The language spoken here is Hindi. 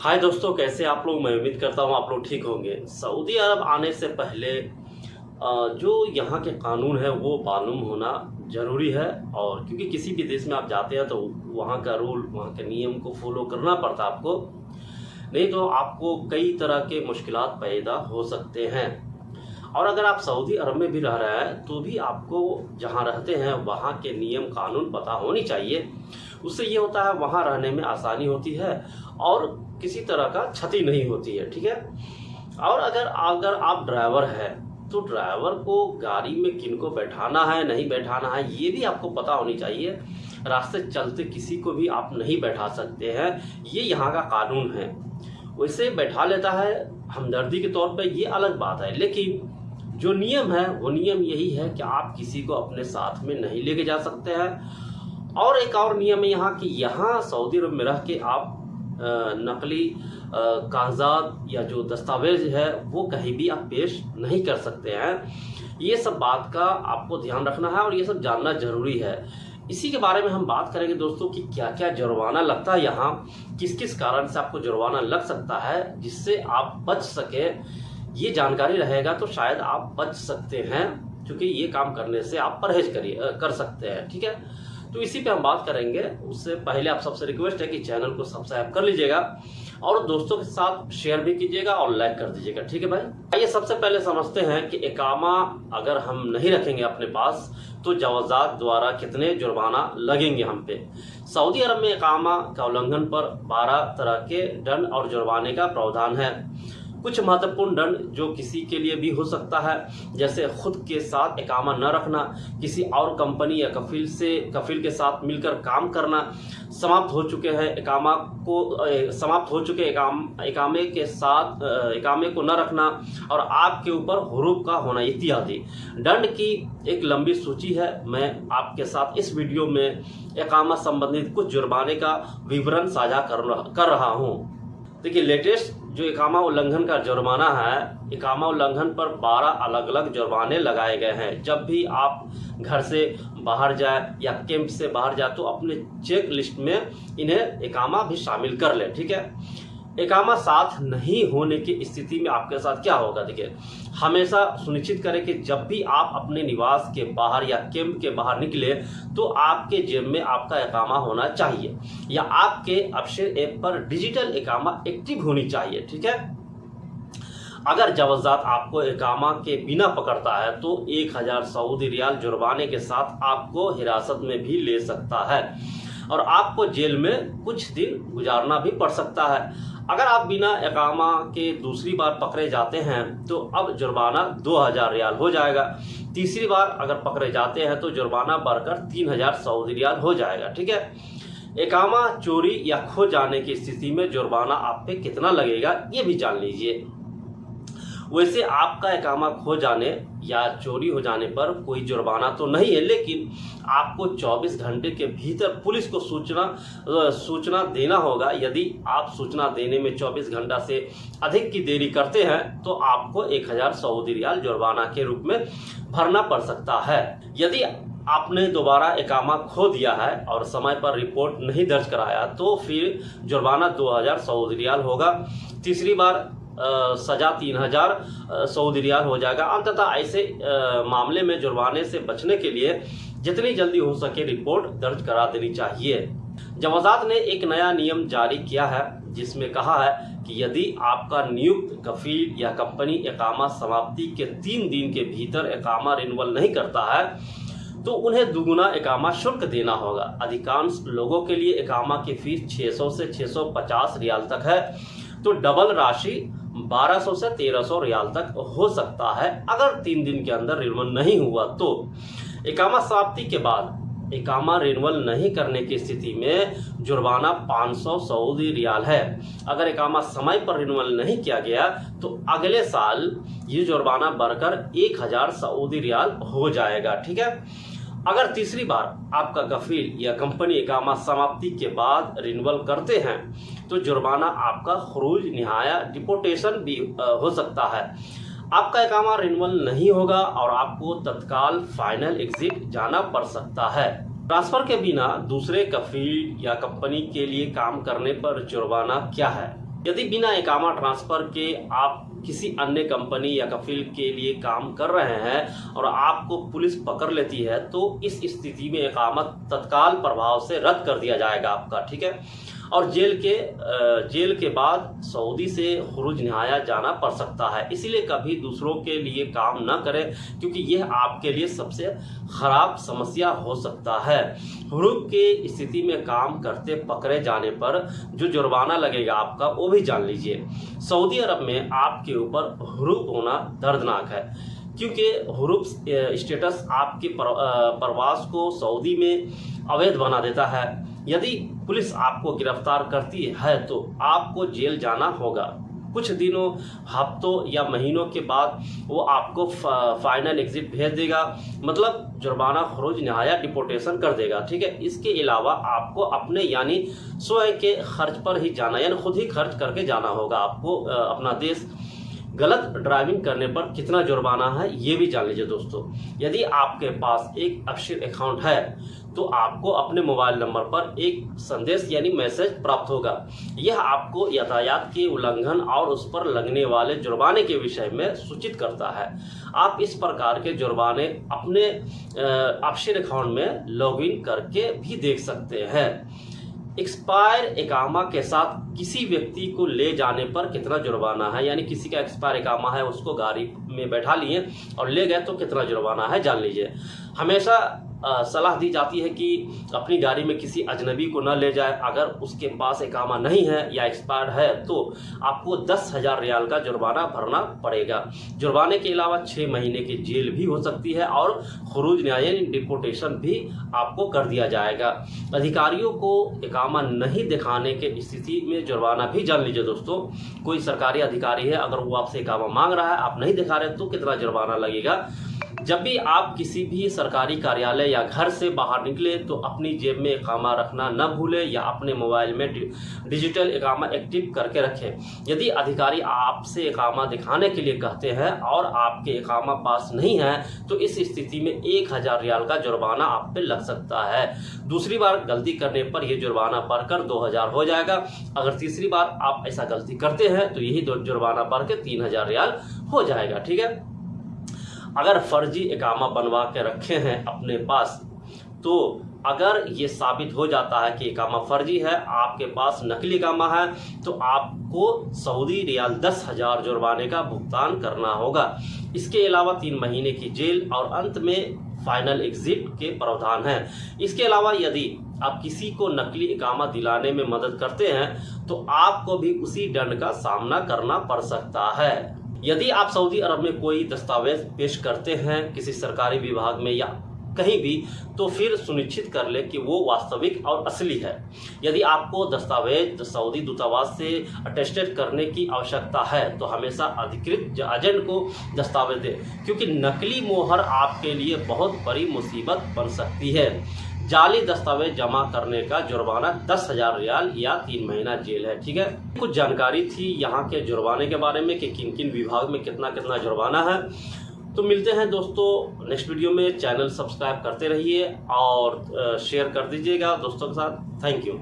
हाय दोस्तों, कैसे आप लोग। मैं उम्मीद करता हूँ आप लोग ठीक होंगे। सऊदी अरब आने से पहले जो यहाँ के कानून है वो मालूम होना ज़रूरी है। और क्योंकि किसी भी देश में आप जाते हैं तो वहाँ का रूल, वहाँ के नियम को फॉलो करना पड़ता है आपको, नहीं तो आपको कई तरह के मुश्किलात पैदा हो सकते हैं। और अगर आप सऊदी अरब में भी रह रहे हैं तो भी आपको जहाँ रहते हैं वहाँ के नियम कानून पता होनी चाहिए। उससे ये होता है वहाँ रहने में आसानी होती है और किसी तरह का क्षति नहीं होती है। ठीक है। और अगर अगर आप ड्राइवर है तो ड्राइवर को गाड़ी में किनको बैठाना है, नहीं बैठाना है, ये भी आपको पता होनी चाहिए। रास्ते चलते किसी को भी आप नहीं बैठा सकते हैं, ये यहाँ का कानून है। वैसे बैठा लेता है हमदर्दी के तौर पे, ये अलग बात है, लेकिन जो नियम है वो नियम यही है कि आप किसी को अपने साथ में नहीं लेके जा सकते हैं। और एक और नियम है यहाँ कि यहाँ सऊदी अरब में रह के आप नकली कागजात या जो दस्तावेज है वो कहीं भी आप पेश नहीं कर सकते हैं। ये सब बात का आपको ध्यान रखना है और ये सब जानना जरूरी है। इसी के बारे में हम बात करेंगे दोस्तों कि क्या क्या जुर्माना लगता है यहाँ, किस किस कारण से आपको जुर्माना लग सकता है, जिससे आप बच सके। ये जानकारी रहेगा तो शायद आप बच सकते हैं, क्योंकि ये काम करने से आप परहेज कर सकते हैं। ठीक है, तो इसी पे हम बात करेंगे। उससे पहले आप सबसे रिक्वेस्ट है कि चैनल को सब्सक्राइब कर लीजिएगा और दोस्तों के साथ शेयर भी कीजिएगा और लाइक कर दीजिएगा। ठीक है भाई, आइए सबसे पहले समझते हैं कि इकामा अगर हम नहीं रखेंगे अपने पास तो जवाजात द्वारा कितने जुर्माना लगेंगे हम पे। सऊदी अरब में इकामा का उल्लंघन पर 12 तरह के दंड और जुर्माने का प्रावधान है। कुछ महत्वपूर्ण दंड जो किसी के लिए भी हो सकता है, जैसे खुद के साथ इकामा न रखना, किसी और कंपनी या कफील के साथ मिलकर काम करना, समाप्त हो चुके इकामे को न रखना और आपके ऊपर हुरूफ का होना इत्यादि। दंड की एक लंबी सूची है। मैं आपके साथ इस वीडियो में इकामा संबंधित कुछ जुर्माने का विवरण साझा कर रहा हूँ। देखिए, लेटेस्ट जो इकामा उल्लंघन का जुर्माना है, इकामा उल्लंघन पर 12 अलग अलग जुर्माने लगाए गए हैं। जब भी आप घर से बाहर जाए या कैंप से बाहर जाए तो अपने चेक लिस्ट में इन्हें इकामा भी शामिल कर ले। ठीक है, इकामा साथ नहीं होने की स्थिति में आपके साथ क्या होगा। देखिए, हमेशा सुनिश्चित करें कि जब भी आप अपने निवास के बाहर या कैंप के बाहर निकले तो आपके जेब में आपका इकामा होना चाहिए या आपके अबशर ऐप पर डिजिटल इकामा एक्टिव होनी चाहिए। ठीक है, अगर जवाजात आपको इकामा के बिना पकड़ता है तो 1000 सऊदी रियाल जुर्माने के साथ आपको हिरासत में भी ले सकता है और आपको जेल में कुछ दिन गुजारना भी पड़ सकता है। अगर आप बिना इकामा के दूसरी बार पकड़े जाते हैं तो अब जुर्माना 2000 रियाल हो जाएगा। तीसरी बार अगर पकड़े जाते हैं तो जुर्माना बढ़कर 3000 सऊदी रियाल हो जाएगा। ठीक है, इकामा चोरी या खो जाने की स्थिति में जुर्माना आप पे कितना लगेगा ये भी जान लीजिए। वैसे आपका इकामा खो जाने या चोरी हो जाने पर कोई जुर्माना तो नहीं है, लेकिन आपको 24 घंटे के भीतर पुलिस को सूचना देना होगा। यदि आप सूचना देने में 24 घंटा से अधिक की देरी करते हैं तो आपको 1000 सऊदी रियाल जुर्माना के रूप में भरना पड़ सकता है। यदि आपने दोबारा इकामा खो दिया है और समय पर रिपोर्ट नहीं दर्ज कराया तो फिर जुर्माना 2000 सऊदी रियाल होगा। तीसरी बार सजा 3000 सऊदी रियाल हो जाएगा। अंततः ऐसे मामले में जुर्माने से बचने के लिए जितनी जल्दी हो सके रिपोर्ट दर्ज करा देनी चाहिए। जवाजात ने एक नया नियम जारी किया है जिसमें कहा है कि यदि आपका नियुक्त कफील या कंपनी इकामा समाप्ति के 3 दिन के भीतर इकामा रिन्यूअल नहीं करता है तो उन्हें दुगुना इकामा शुल्क देना होगा। अधिकांश लोगों के लिए इकामा की फीस 600 से 650 रियाल तक है, तो डबल राशि 1200 से 1300 रियाल तक हो सकता है अगर 3 दिन के अंदर रिन्यूअल नहीं हुआ तो। इकामा समाप्ति के बाद इकामा रिन्यूअल नहीं करने की स्थिति में जुर्माना 500 सऊदी रियाल है। अगर इकामा समय पर रिन्यूअल नहीं किया गया तो अगले साल ये जुर्माना बढ़कर 1000 सऊदी रियाल हो जाएगा। ठीक है, अगर तीसरी बार आपका कफील या कंपनी इकामा समाप्ति के बाद रिन्यूअल करते हैं तो जुर्माना आपका खुरूज निहाया डिपोर्टेशन भी हो सकता है। आपका इकामा रिन्यूअल नहीं होगा और आपको तत्काल फाइनल एग्जिट जाना पड़ सकता है। ट्रांसफर के बिना दूसरे कफील या कंपनी के लिए काम करने पर जुर्माना क्या है? यदि बिना इकामा ट्रांसफ़र के आप किसी अन्य कंपनी या कफील के लिए काम कर रहे हैं और आपको पुलिस पकड़ लेती है तो इस स्थिति में इकामा तत्काल प्रभाव से रद्द कर दिया जाएगा आपका, ठीक है। और जेल के बाद सऊदी से खुरूज निहाया जाना पड़ सकता है। इसीलिए कभी दूसरों के लिए काम न करें, क्योंकि यह आपके लिए सबसे ख़राब समस्या हो सकता है। हुरूब के स्थिति में काम करते पकड़े जाने पर जो जुर्माना लगेगा आपका, वो भी जान लीजिए। सऊदी अरब में आपके ऊपर हुरूब होना दर्दनाक है, क्योंकि हुरूब स्टेटस आपके प्रवास को सऊदी में अवैध बना देता है। यदि पुलिस आपको गिरफ्तार करती है तो आपको जेल जाना होगा। कुछ दिनों, हफ्तों या महीनों के बाद वो आपको फाइनल एग्जिट भेज देगा, मतलब जुर्माना खुरूज निहाया डिपोर्टेशन कर देगा, ठीक है। इसके अलावा आपको अपने यानी स्वयं के खर्च पर ही जाना, यानी खुद ही खर्च करके जाना होगा आपको अपना देश। गलत ड्राइविंग करने पर कितना जुर्माना है ये भी जान लीजिए दोस्तों। यदि आपके पास एक ऑफशोर अकाउंट है तो आपको अपने मोबाइल नंबर पर एक संदेश यानी मैसेज प्राप्त होगा। यह आपको यातायात के उल्लंघन और उस पर लगने वाले जुर्माने के विषय में सूचित करता है। आप इस प्रकार के जुर्माने अपने ऑफशोर अकाउंट में लॉगिन करके भी देख सकते हैं। एक्सपायर इकामा के साथ किसी व्यक्ति को ले जाने पर कितना जुर्माना है, यानी किसी का एक्सपायर इकामा है, उसको गाड़ी में बैठा लिए और ले गए तो कितना जुर्माना है जान लीजिए। हमेशा सलाह दी जाती है कि अपनी गाड़ी में किसी अजनबी को न ले जाए। अगर उसके पास इकामा नहीं है या एक्सपायर्ड है तो आपको 10,000 रियाल का जुर्माना भरना पड़ेगा। जुर्माने के अलावा 6 महीने की जेल भी हो सकती है और खुरूज यानी डिपोर्टेशन भी आपको कर दिया जाएगा। अधिकारियों को इकामा नहीं दिखाने के स्थिति में जुर्माना भी जान लीजिए दोस्तों। कोई सरकारी अधिकारी है, अगर वो आपसे इकामा मांग रहा है, आप नहीं दिखा रहे तो कितना जुर्माना लगेगा। जब भी आप किसी भी सरकारी कार्यालय या घर से बाहर निकले तो अपनी जेब में इकामा रखना न भूलें या अपने मोबाइल में डिजिटल इकामा एक्टिव करके रखें। यदि अधिकारी आपसे इकामा दिखाने के लिए कहते हैं और आपके इकामा पास नहीं है तो इस स्थिति में 1,000 रियाल का जुर्माना आप पे लग सकता है। दूसरी बार गलती करने पर यह जुर्माना बढ़कर 2,000 हो जाएगा। अगर तीसरी बार आप ऐसा गलती करते हैं तो यही जुर्माना बढ़ के 3,000 रियाल हो जाएगा, ठीक है। अगर फर्जी इकामा बनवा के रखे हैं अपने पास तो अगर ये साबित हो जाता है कि इकामा फर्जी है, आपके पास नकली इकामा है, तो आपको सऊदी रियाल 10,000 जुर्माने का भुगतान करना होगा। इसके अलावा 3 महीने की जेल और अंत में फाइनल एग्जिट के प्रावधान हैं। इसके अलावा यदि आप किसी को नकली इकामा दिलाने में मदद करते हैं तो आपको भी उसी दंड का सामना करना पड़ सकता है। यदि आप सऊदी अरब में कोई दस्तावेज पेश करते हैं किसी सरकारी विभाग में या कहीं भी, तो फिर सुनिश्चित कर ले कि वो वास्तविक और असली है। यदि आपको दस्तावेज सऊदी दूतावास से अटेस्टेड करने की आवश्यकता है तो हमेशा अधिकृत एजेंट को दस्तावेज दें, क्योंकि नकली मोहर आपके लिए बहुत बड़ी मुसीबत बन सकती है। जाली दस्तावेज जमा करने का जुर्माना 10,000 रियाल या 3 महीना जेल है, ठीक है। कुछ जानकारी थी यहाँ के जुर्माने के बारे में कि किन किन विभाग में कितना कितना जुर्माना है। तो मिलते हैं दोस्तों नेक्स्ट वीडियो में। चैनल सब्सक्राइब करते रहिए और शेयर कर दीजिएगा दोस्तों के साथ। Thank you.